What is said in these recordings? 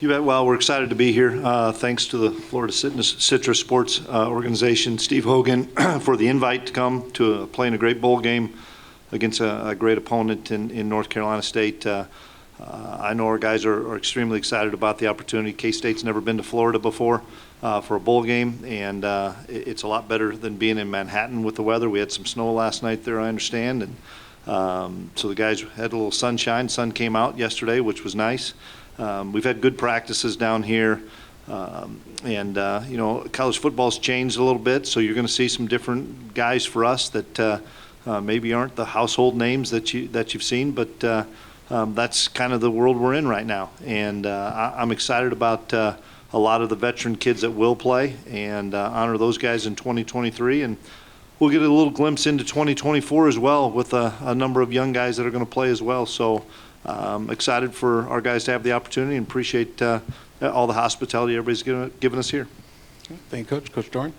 You bet. Well, we're excited to be here. Thanks to the Florida Citrus Sports Organization, Steve Hogan, for the invite to come to play in a great bowl game against a great opponent in North Carolina State. I know our guys are extremely excited about the opportunity. K-State's never been to Florida before for a bowl game, and it's a lot better than being in Manhattan with the weather. We had some snow last night there, I understand, and so the guys had a little sunshine. Sun came out yesterday, which was nice. We've had good practices down here, and you know, college football's changed a little bit, so you're going to see some different guys for us that maybe aren't the household names that you've seen, but that's kind of the world we're in right now. And I'm excited about a lot of the veteran kids that will play and honor those guys in 2023, and we'll get a little glimpse into 2024 as well with a number of young guys that are going to play as well. So. Excited for our guys to have the opportunity and appreciate all the hospitality everybody's given us here. Thank you, Coach. Coach Doeren?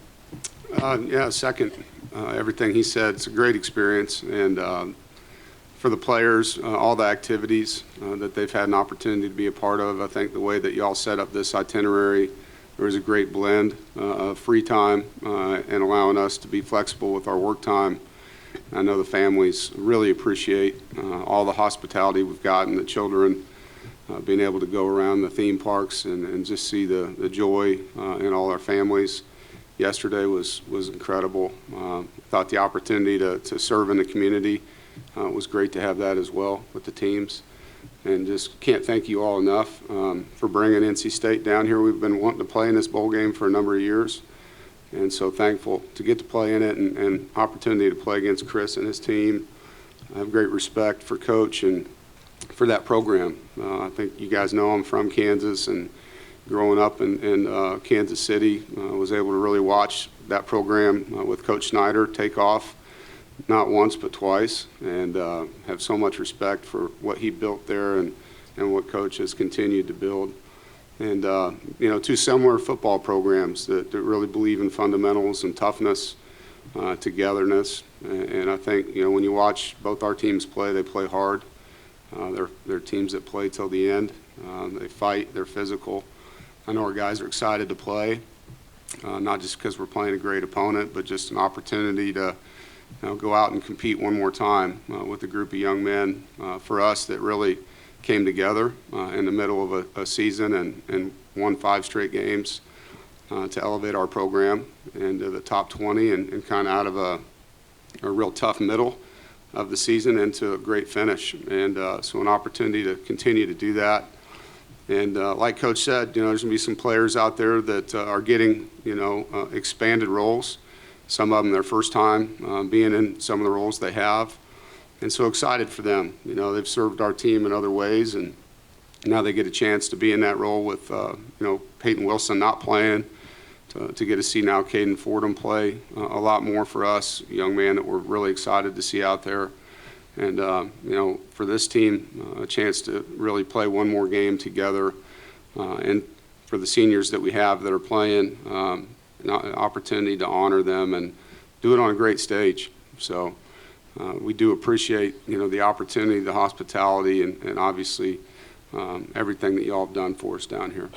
Yeah, second everything he said. It's a great experience, and for the players, all the activities that they've had an opportunity to be a part of. I think the way that y'all set up this itinerary, there was a great blend of free time and allowing us to be flexible with our work time. I know the families really appreciate all the hospitality we've gotten, the children being able to go around the theme parks and just see the joy in all our families. Yesterday was incredible. Thought the opportunity to serve in the community was great to have that as well with the teams. And just can't thank you all enough for bringing NC State down here. We've been wanting to play in this bowl game for a number of years. And so thankful to get to play in it and opportunity to play against Chris and his team. I have great respect for Coach and for that program. I think you guys know I'm from Kansas, and growing up in Kansas City, was able to really watch that program with Coach Snyder take off, not once but twice, and have so much respect for what he built there and what Coach has continued to build. And, you know, two similar football programs that really believe in fundamentals and toughness, togetherness. And I think, you know, when you watch both our teams play, they play hard. They're teams that play till the end. They fight. They're physical. I know our guys are excited to play, not just because we're playing a great opponent, but just an opportunity to, you know, go out and compete one more time with a group of young men for us that really came together in the middle of a season and won 5 straight games to elevate our program into the top 20 and kind of out of a real tough middle of the season into a great finish. And so an opportunity to continue to do that. And like Coach said, you know, there's going to be some players out there that are getting, you know, expanded roles. Some of them their first time being in some of the roles they have. And so excited for them. You know, they've served our team in other ways, and now they get a chance to be in that role with, you know, Peyton Wilson not playing, to get to see now Caden Fordham play a lot more for us, a young man that we're really excited to see out there. And, you know, for this team, a chance to really play one more game together. And for the seniors that we have that are playing, an opportunity to honor them and do it on a great stage. So. We do appreciate, you know, the opportunity, the hospitality, and obviously everything that y'all have done for us down here.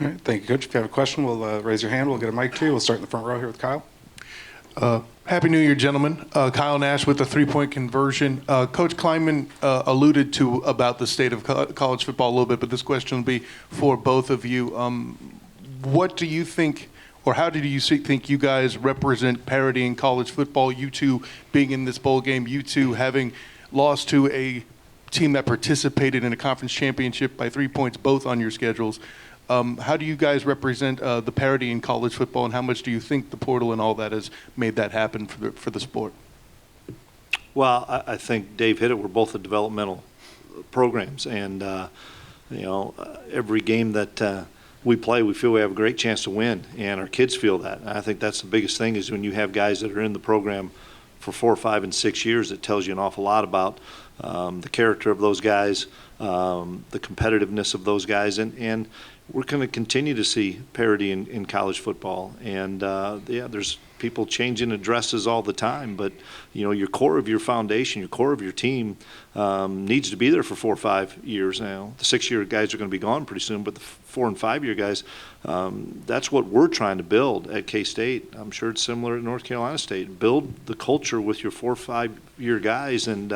All right, thank you, Coach. If you have a question, we'll raise your hand. We'll get a mic to you. We'll start in the front row here with Kyle. Happy New Year, gentlemen. Kyle Nash with the 3-point conversion. Coach Klieman alluded to about the state of college football a little bit, but this question will be for both of you. What do you think, or how did you think you guys represent parity in college football? You two being in this bowl game, you two having lost to a team that participated in a conference championship by 3 points, both on your schedules. How do you guys represent the parity in college football, and how much do you think the portal and all that has made that happen for the sport? Well, I think Dave hit it. We're both the developmental programs, and you know, every game that we play, we feel we have a great chance to win, and our kids feel that. And I think that's the biggest thing, is when you have guys that are in the program for 4, 5, and 6 years, it tells you an awful lot about the character of those guys, the competitiveness of those guys, and we're going to continue to see parity in college football. And yeah, there's people changing addresses all the time, but your core of your foundation, your core of your team needs to be there for 4 or 5 years now. The 6-year guys are going to be gone pretty soon, but the 4 and 5 year guys, that's what we're trying to build at K-State. I'm sure it's similar at North Carolina State. Build the culture with your 4 or 5 year guys and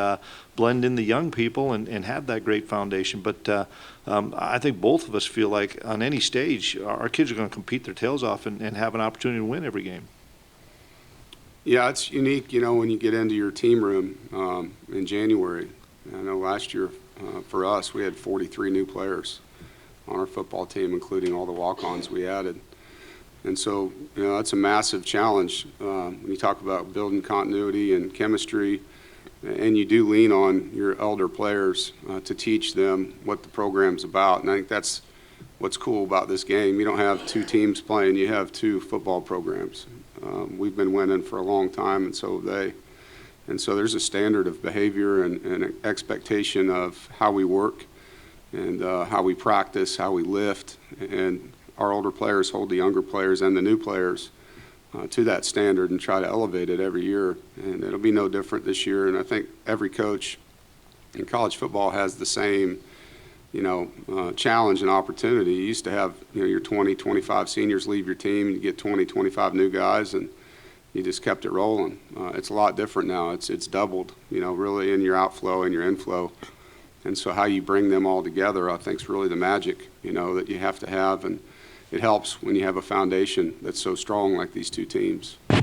blend in the young people and have that great foundation. But I think both of us feel like on any stage, our kids are going to compete their tails off and have an opportunity to win every game. Yeah, it's unique, when you get into your team room in January. I know last year for us, we had 43 new players on our football team, including all the walk-ons we added. And so, that's a massive challenge when you talk about building continuity and chemistry, and you do lean on your elder players to teach them what the program's about. And I think that's what's cool about this game. You don't have 2 teams playing, you have 2 football programs. We've been winning for a long time, and so have they. And so there's a standard of behavior and an expectation of how we work and how we practice, how we lift. And our older players hold the younger players and the new players to that standard and try to elevate it every year. And it'll be no different this year. And I think every coach in college football has the same challenge and opportunity. You used to have, your 20, 25 seniors leave your team, and you get 20, 25 new guys, and you just kept it rolling. It's a lot different now. It's doubled, really in your outflow and your inflow. And so how you bring them all together, I think, is really the magic, that you have to have. And it helps when you have a foundation that's so strong like these 2 teams. All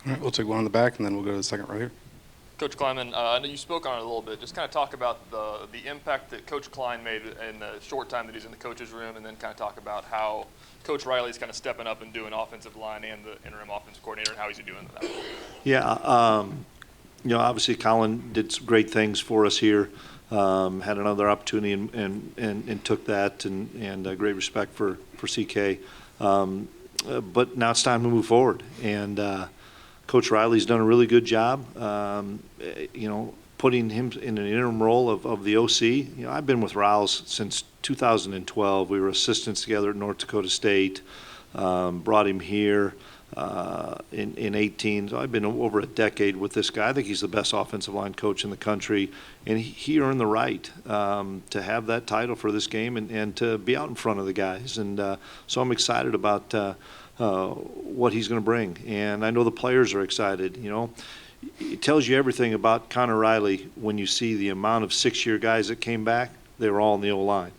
right, we'll take one in the back, and then we'll go to the second row here. Coach Klieman, I know you spoke on it a little bit. Just kind of talk about the impact that Coach Klein made in the short time that he's in the coach's room, and then kind of talk about how Coach Riley's kind of stepping up and doing offensive line and the interim offensive coordinator, and how he's doing that. Yeah, obviously Colin did some great things for us here. Had another opportunity and took that, and great respect for CK. But now it's time to move forward, and Coach Riley's done a really good job, putting him in an interim role of the OC. I've been with Riles since 2012. We were assistants together at North Dakota State. Brought him here in 18. So I've been over a decade with this guy. I think he's the best offensive line coach in the country, and he earned the right to have that title for this game and to be out in front of the guys. And so I'm excited about what he's going to bring, and I know the players are excited. It tells you everything about Connor Riley when you see the amount of 6-year guys that came back. They were all in the O-line.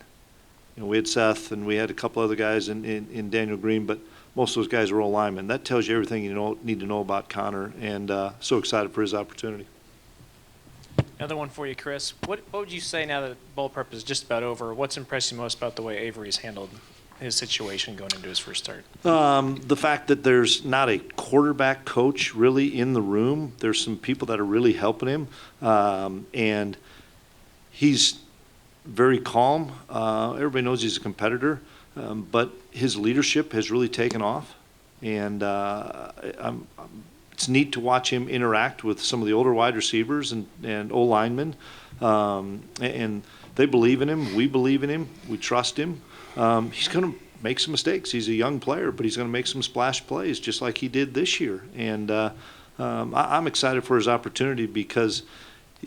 We had Seth, and we had a couple other guys in Daniel Green, but most of those guys were O-linemen. That tells you everything you need to know about Connor, and so excited for his opportunity. Another one for you, Chris. What would you say now that bowl prep is just about over? What's impressed you most about the way Avery's handled his situation going into his first start? The fact that there's not a quarterback coach really in the room. There's some people that are really helping him, and he's very calm. Everybody knows he's a competitor, but his leadership has really taken off, and it's neat to watch him interact with some of the older wide receivers and O-linemen, and they believe in him. We believe in him. We trust him. He's going to make some mistakes. He's a young player, but he's going to make some splash plays just like he did this year. And I'm excited for his opportunity because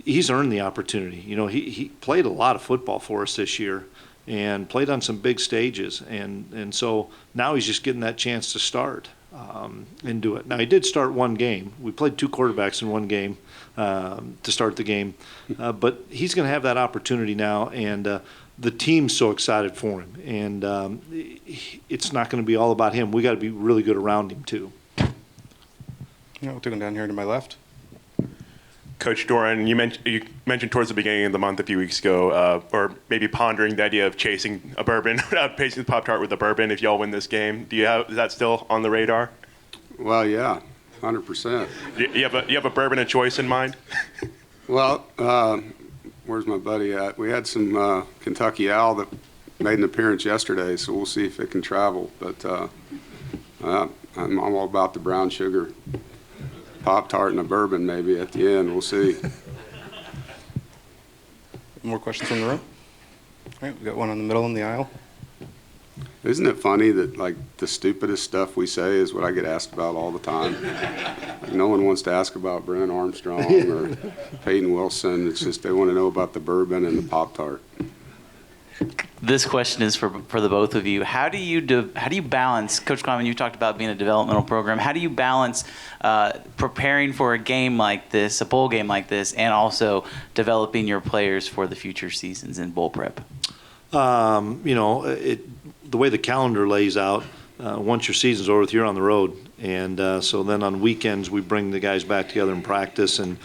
he's earned the opportunity. He played a lot of football for us this year and played on some big stages. And so now he's just getting that chance to start and do it. Now, he did start one game. We played 2 quarterbacks in one game to start the game. But he's going to have that opportunity now, and the team's so excited for him, and it's not going to be all about him. We got to be really good around him too. We'll take him down here to my left. Coach Doeren, you mentioned towards the beginning of the month a few weeks ago, or maybe pondering the idea of chasing a bourbon, chasing the Pop-Tart with a bourbon if y'all win this game. Is that still on the radar? Well, yeah, 100%. You have a bourbon of choice in mind? Well, where's my buddy at? We had some Kentucky Owl that made an appearance yesterday, so we'll see if it can travel. But I'm all about the brown sugar. Pop-Tart and a bourbon maybe at the end. We'll see. more questions from the room? All right, we've got one in the middle in the aisle. Isn't it funny that, like, the stupidest stuff we say is what I get asked about all the time? Like, no one wants to ask about Brennan Armstrong or Peyton Wilson. It's just they want to know about the bourbon and the Pop-Tart. This question is for the both of you. How do you balance, Coach Klieman, you talked about being a developmental program. How do you balance preparing for a game like this, a bowl game like this, and also developing your players for the future seasons in bowl prep? The way the calendar lays out, once your season's over, you're on the road. And so then on weekends, we bring the guys back together and practice. And,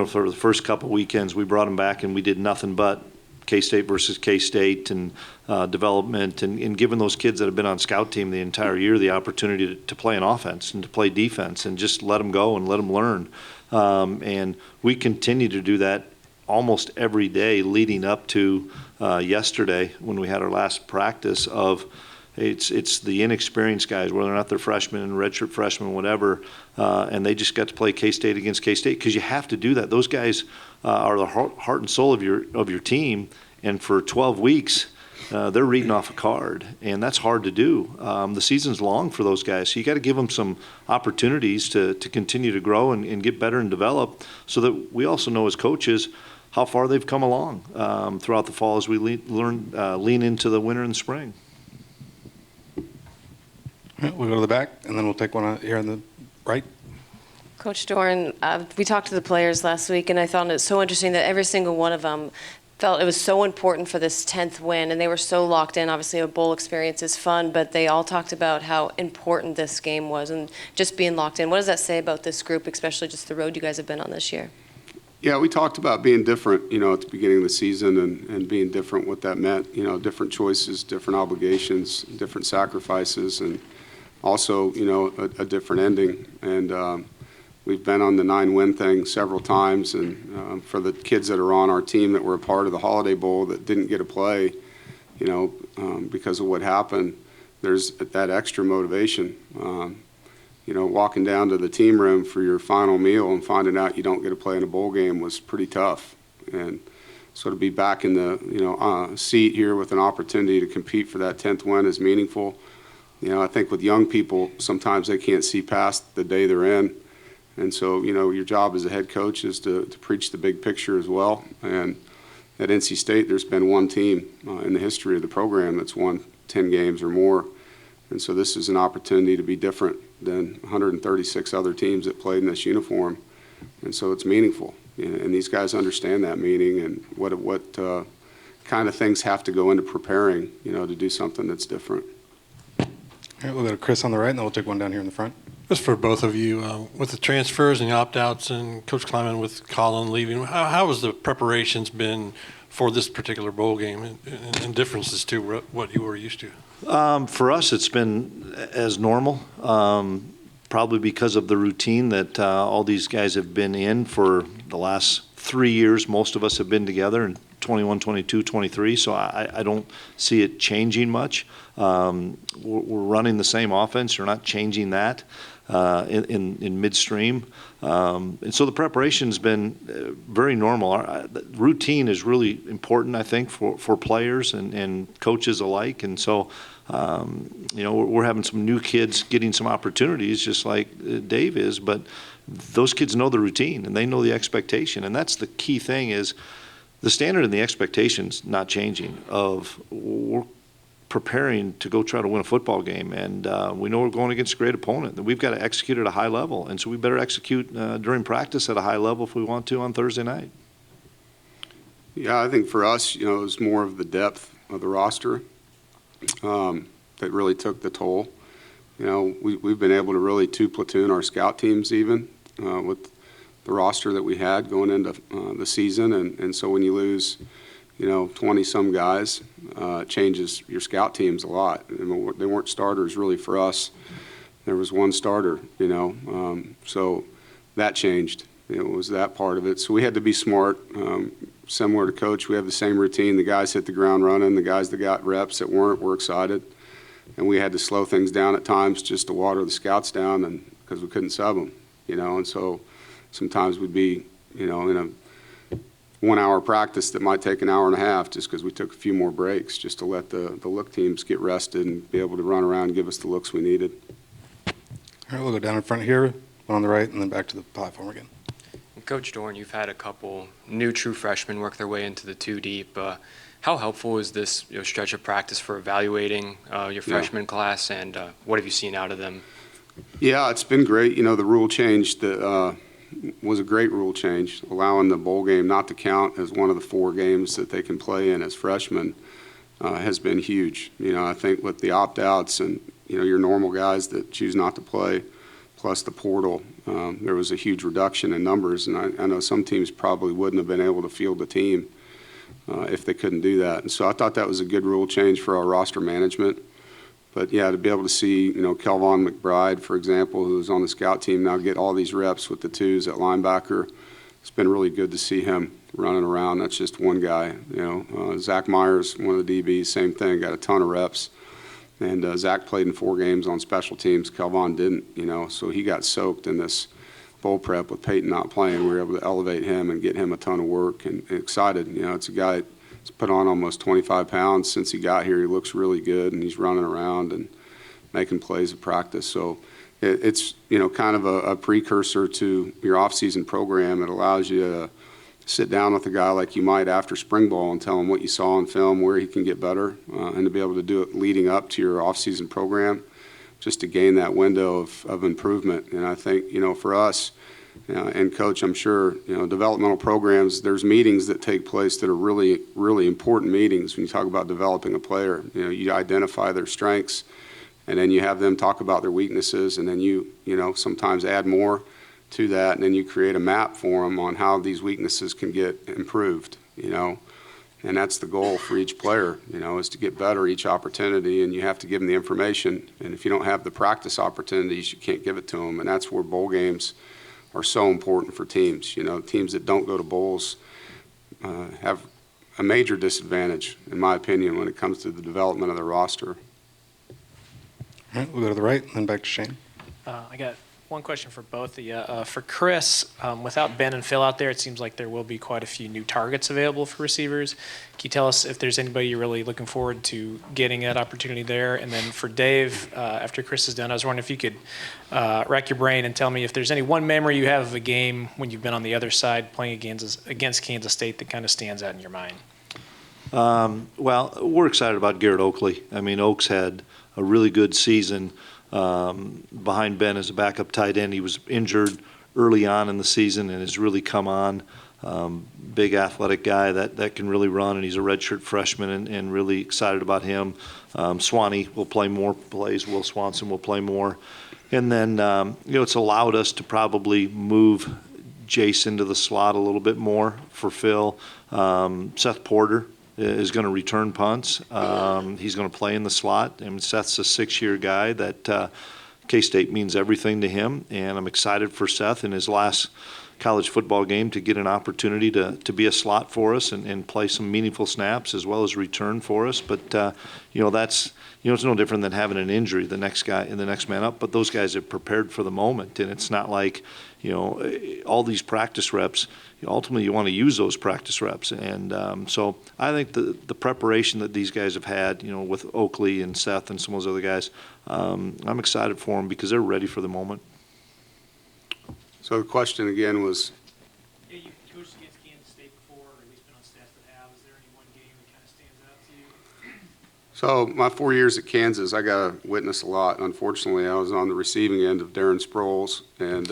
for the first couple weekends, we brought them back and we did nothing but K-State versus K-State and development and giving those kids that have been on scout team the entire year the opportunity to play an offense and to play defense and just let them go and let them learn. And we continue to do that almost every day leading up to yesterday when we had our last practice of it's the inexperienced guys, whether or not they're freshmen and redshirt freshmen, whatever, and they just got to play K-State against K-State because you have to do that. Those guys are the heart and soul of your team, and for 12 weeks they're reading off a card, and that's hard to do. The season's long for those guys, so you got to give them some opportunities to continue to grow and get better and develop so that we also know as coaches how far they've come along throughout the fall as we lean into the winter and spring. We'll go to the back, and then we'll take one here on the right. Coach Doeren, we talked to the players last week, and I found it so interesting that every single one of them felt it was so important for this 10th win, and they were so locked in. Obviously, a bowl experience is fun, but they all talked about how important this game was and just being locked in. What does that say about this group, especially just the road you guys have been on this year? Yeah, we talked about being different, at the beginning of the season and being different, what that meant, different choices, different obligations, different sacrifices, and also, a different ending. And we've been on the 9-win thing several times, and for the kids that are on our team that were a part of the Holiday Bowl that didn't get to play, because of what happened, there's that extra motivation. Walking down to the team room for your final meal and finding out you don't get to play in a bowl game was pretty tough. And so to be back in the seat here with an opportunity to compete for that 10th win is meaningful. I think with young people, sometimes they can't see past the day they're in. And so, your job as a head coach is to preach the big picture as well. And at NC State, there's been one team in the history of the program that's won 10 games or more. And so this is an opportunity to be different than 136 other teams that played in this uniform. And so it's meaningful. And these guys understand that meaning and what kind of things have to go into preparing, to do something that's different. All right, we'll go to Chris on the right, and then we'll take one down here in the front. Just for both of you, with the transfers and the opt-outs and Coach Klieman with Colin leaving, how has the preparations been for this particular bowl game and differences to what you were used to? For us, it's been as normal, probably because of the routine that all these guys have been in for the last 3 years. Most of us have been together in 21, 22, 23, so I don't see it changing much. We're running the same offense. We're not changing that in midstream. And so the preparation's been very normal. Routine is really important, I think, for players and coaches alike. And so, we're having some new kids getting some opportunities, just like Dave is, but those kids know the routine and they know the expectation. And that's the key thing is the standard and the expectation's not changing of we're preparing to go try to win a football game, and we know we're going against a great opponent, and we've got to execute at a high level, and so we better execute during practice at a high level if we want to on Thursday night. Yeah, I think for us, it was more of the depth of the roster that really took the toll. We've been able to really two-platoon our scout teams even with the roster that we had going into the season, and so when you lose 20-some guys, changes your scout teams a lot. They weren't starters really for us. There was one starter, so that changed. It was that part of it. So we had to be smart. Similar to Coach, we have the same routine. The guys hit the ground running. The guys that got reps that weren't were excited. And we had to slow things down at times just to water the scouts down and because we couldn't sub them, and so sometimes we'd be, in 1 hour practice that might take an hour and a half just because we took a few more breaks just to let the look teams get rested and be able to run around and give us the looks we needed. All right, we'll go down in front here, one on the right, and then back to the platform again. Coach Doeren, you've had a couple new true freshmen work their way into the two deep. How helpful is this stretch of practice for evaluating your freshman class, and what have you seen out of them? Yeah, it's been great. The rule change that was a great rule change, allowing the bowl game not to count as one of the 4 games that they can play in as freshmen has been huge. I think with the opt-outs and, your normal guys that choose not to play, plus the portal, there was a huge reduction in numbers, and I know some teams probably wouldn't have been able to field a team if they couldn't do that. And so I thought that was a good rule change for our roster management. But, yeah, to be able to see, Kelvon McBride, for example, who's on the scout team now, get all these reps with the 2s at linebacker, it's been really good to see him running around. That's just one guy. Zach Myers, one of the DBs, same thing, got a ton of reps. And Zach played in 4 games on special teams. Kelvon didn't, so he got soaked in this bowl prep with Peyton not playing. We were able to elevate him and get him a ton of work and excited. It's a guy that's put on almost 25 pounds since he got here. He looks really good, and he's running around and making plays at practice. So it's, kind of a precursor to your off-season program. It allows you to sit down with a guy like you might after spring ball and tell him what you saw on film, where he can get better, and to be able to do it leading up to your off-season program just to gain that window of improvement. And I think, for us, and Coach, I'm sure, developmental programs, there's meetings that take place that are really, really important meetings when you talk about developing a player. You identify their strengths, and then you have them talk about their weaknesses, and then you sometimes add more to that, and then you create a map for them on how these weaknesses can get improved, and that's the goal for each player, is to get better each opportunity, and you have to give them the information, and if you don't have the practice opportunities, you can't give it to them, and that's where bowl games are so important for teams. Teams that don't go to bowls have a major disadvantage, in my opinion, when it comes to the development of the roster. All right, we'll go to the right, and then back to Shane. I got one question for both of you. For Chris, without Ben and Phil out there, it seems like there will be quite a few new targets available for receivers. Can you tell us if there's anybody you're really looking forward to getting that opportunity there? And then for Dave, after Chris is done, I was wondering if you could rack your brain and tell me if there's any one memory you have of a game when you've been on the other side playing against Kansas State that kind of stands out in your mind. Well, we're excited about Garrett Oakley. I mean, Oaks had a really good season. Behind Ben as a backup tight end. He was injured early on in the season and has really come on. Big athletic guy that can really run, and he's a redshirt freshman, and really excited about him. Swanee will play more plays. Will Swanson will play more. And then, it's allowed us to probably move Jace into the slot a little bit more for Phil. Seth Porter is going to return punts. He's going to play in the slot. I mean, Seth's a 6-year guy that K-State means everything to him, and I'm excited for Seth in his last college football game to get an opportunity to be a slot for us and play some meaningful snaps as well as return for us. But, that's, it's no different than having an injury, the next man up. But those guys are prepared for the moment, and it's not like, all these practice reps, ultimately you want to use those practice reps. And so I think the preparation that these guys have had, with Oakley and Seth and some of those other guys, I'm excited for them because they're ready for the moment. So the question again was, Yeah, you coached against Kansas State before, or at least been on staff that have. Is there any one game that kind of stands out to you? so my 4 years at Kansas, I got to witness a lot. Unfortunately, I was on the receiving end of Darren Sproles, and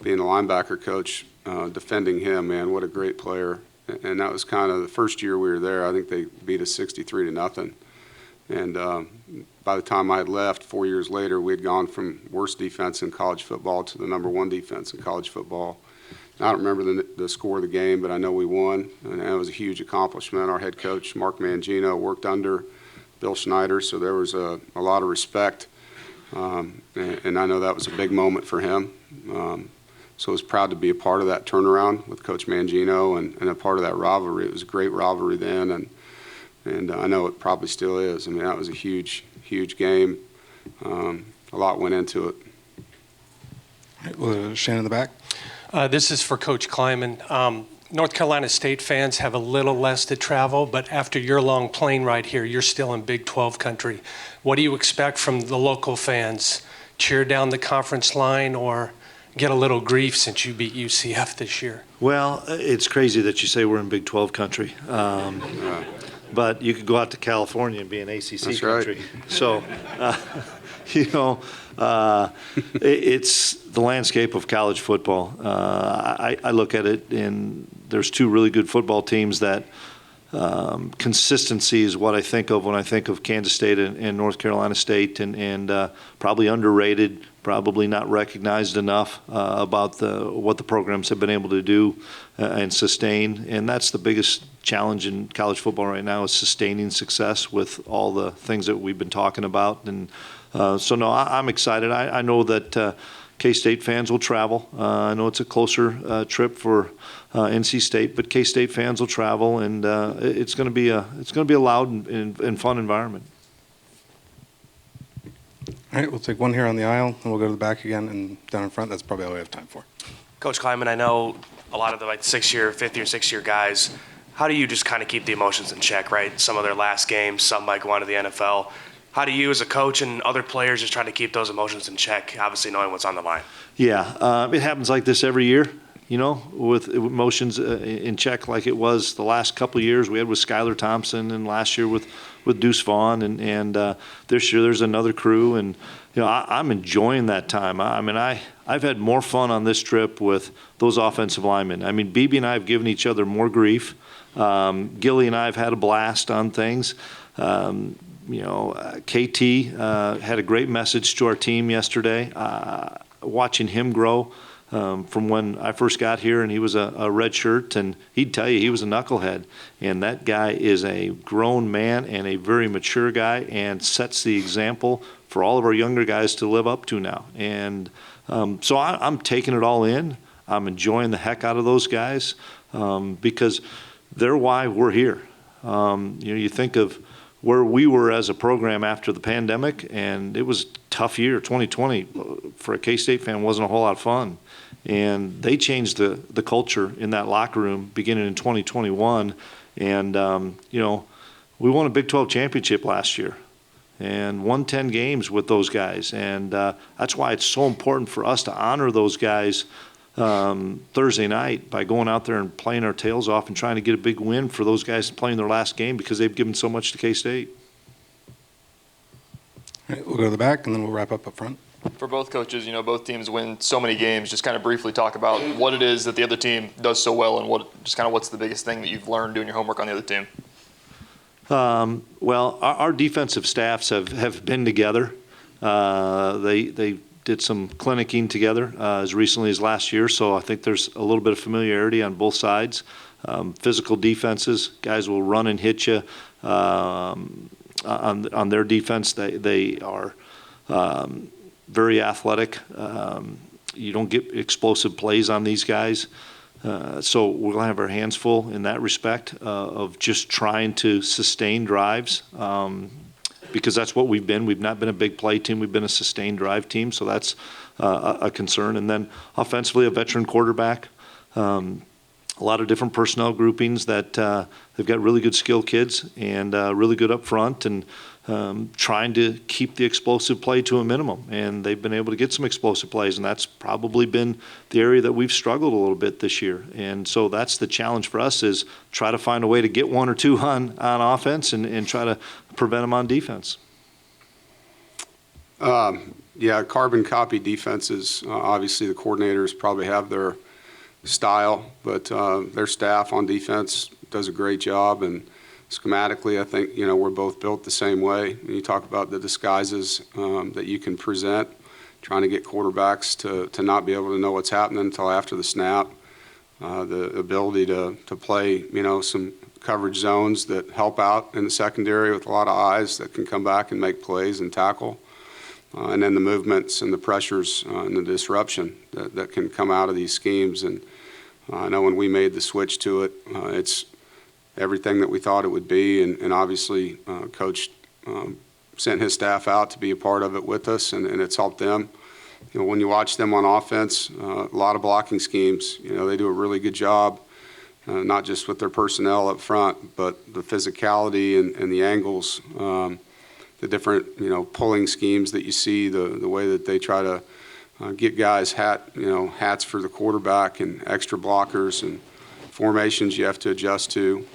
being a linebacker coach, defending him, man, what a great player. And that was kind of the first year we were there. I think they beat us 63-0. And by the time I had left, 4 years later, we had gone from worst defense in college football to the #1 defense in college football. And I don't remember the score of the game, but I know we won, and that was a huge accomplishment. Our head coach, Mark Mangino, worked under Bill Schneider, so there was a lot of respect. And I know that was a big moment for him. So I was proud to be a part of that turnaround with Coach Mangino and a part of that rivalry. It was a great rivalry then, and I know it probably still is. I mean, that was a huge, huge game. A lot went into it. All right, we'll go to Shane in the back. This is for Coach Klieman. North Carolina State fans have a little less to travel, but after your long plane ride here, you're still in Big 12 country. What do you expect from the local fans? Cheer down the conference line or get a little grief since you beat UCF this year? Well, it's crazy that you say we're in Big 12 country. But you could go out to California and be in ACC That's country. right. So, it's the landscape of college football. I look at it, and there's two really good football teams that consistency is what I think of when I think of Kansas State and North Carolina State, and probably underrated, probably not recognized enough about what the programs have been able to do and sustain. And that's the biggest challenge in college football right now, is sustaining success with all the things that we've been talking about. And so, no, I'm excited. I know that K-State fans will travel. I know it's a closer trip for NC State, but K-State fans will travel, and it's going to be a loud and fun environment. All right, we'll take one here on the aisle, and we'll go to the back again, and down in front. That's probably all we have time for. Coach Klieman, I know a lot of the fifth year, sixth year guys. How do you just kind of keep the emotions in check, right? Some of their last games, some might go on to the NFL. How do you, as a coach and other players, just try to keep those emotions in check, obviously knowing what's on the line? Yeah, it happens like this every year, with emotions in check, like it was the last couple of years we had with Skylar Thompson, and last year with Deuce Vaughn, and this year there's another crew, and I'm enjoying that time. I've had more fun on this trip with those offensive linemen. I mean, BB and I have given each other more grief. Gilly and I have had a blast on things. KT had a great message to our team yesterday. Watching him grow from when I first got here, and he was a red shirt, and he'd tell you he was a knucklehead. And that guy is a grown man and a very mature guy, and sets the example for all of our younger guys to live up to now. And so I'm taking it all in. I'm enjoying the heck out of those guys because they're why we're here. You think of where we were as a program after the pandemic, and it was a tough year. 2020 for a K-State fan wasn't a whole lot of fun. And they changed the culture in that locker room beginning in 2021. And, we won a Big 12 championship last year and won 10 games with those guys. And that's why it's so important for us to honor those guys Thursday night by going out there and playing our tails off and trying to get a big win for those guys playing their last game, because they've given so much to K-State. All right, we'll go to the back, and then we'll wrap up front. For both coaches, both teams win so many games. Just kind of briefly talk about what it is that the other team does so well, and what's the biggest thing that you've learned doing your homework on the other team. Well, our defensive staffs have been together. They did some clinicking together as recently as last year, so I think there's a little bit of familiarity on both sides. Physical defenses, guys will run and hit you. On their defense, they are very athletic. You don't get explosive plays on these guys. So we're going to have our hands full in that respect of just trying to sustain drives. Because that's what we've been. We've not been a big play team. We've been a sustained drive team, so that's a concern. And then offensively, a veteran quarterback, a lot of different personnel groupings that they've got really good skilled kids and really good up front, and trying to keep the explosive play to a minimum. And they've been able to get some explosive plays, and that's probably been the area that we've struggled a little bit this year. And so that's the challenge for us, is try to find a way to get one or two on offense and try to prevent them on defense. Carbon copy defenses. Obviously, the coordinators probably have their style, but their staff on defense does a great job. And schematically, I think, we're both built the same way. When you talk about the disguises that you can present, trying to get quarterbacks to not be able to know what's happening until after the snap, the ability to play, some coverage zones that help out in the secondary with a lot of eyes that can come back and make plays and tackle. And then the movements and the pressures and the disruption that can come out of these schemes. And I know when we made the switch to it, it's everything that we thought it would be. And obviously, Coach sent his staff out to be a part of it with us, and it's helped them. When you watch them on offense, a lot of blocking schemes. They do a really good job not just with their personnel up front, but the physicality and the angles, the different, pulling schemes that you see, the way that they try to get guys hats for the quarterback and extra blockers and formations you have to adjust to,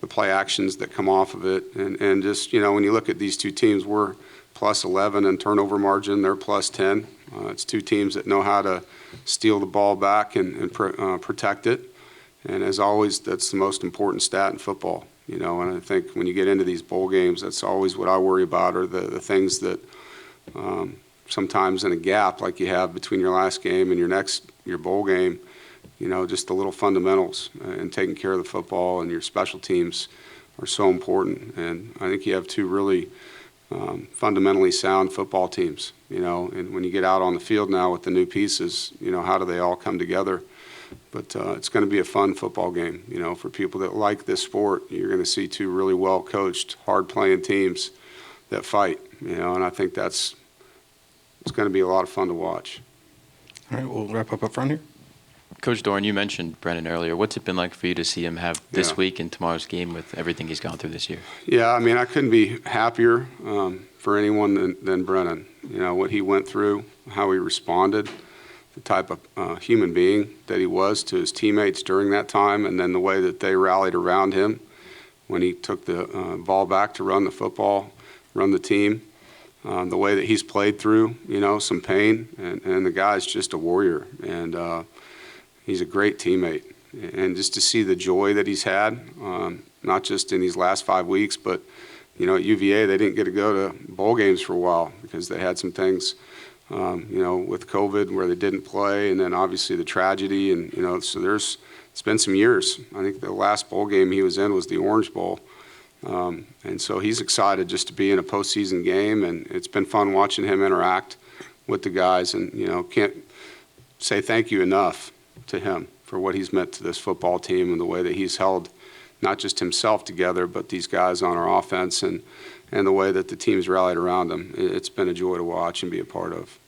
the play actions that come off of it. And just, when you look at these two teams, we're plus 11 in turnover margin, they're plus 10. It's two teams that know how to steal the ball back and protect it. And as always, that's the most important stat in football. And I think when you get into these bowl games, that's always what I worry about, are the things that sometimes in a gap like you have between your last game and your bowl game, just the little fundamentals and taking care of the football and your special teams are so important. And I think you have two really fundamentally sound football teams, and when you get out on the field now with the new pieces, how do they all come together? But it's going to be a fun football game, for people that like this sport. You're going to see two really well-coached, hard-playing teams that fight, and I think it's going to be a lot of fun to watch. All right, we'll wrap up front here. Coach Doeren, you mentioned Brennan earlier. What's it been like for you to see him have this Yeah. week and tomorrow's game with everything he's gone through this year? Yeah, I couldn't be happier for anyone than Brennan. What he went through, how he responded, the type of human being that he was to his teammates during that time, and then the way that they rallied around him when he took the ball back to run the football, run the team, the way that he's played through, some pain, and the guy's just a warrior, and he's a great teammate. And just to see the joy that he's had, not just in these last 5 weeks, but, at UVA, they didn't get to go to bowl games for a while because they had some things, with COVID where they didn't play, and then obviously the tragedy, and, so it's been some years. I think the last bowl game he was in was the Orange Bowl. And so he's excited just to be in a postseason game, and it's been fun watching him interact with the guys, and, can't say thank you enough to him for what he's meant to this football team and the way that he's held not just himself together, but these guys on our offense and the way that the team's rallied around him. It's been a joy to watch and be a part of.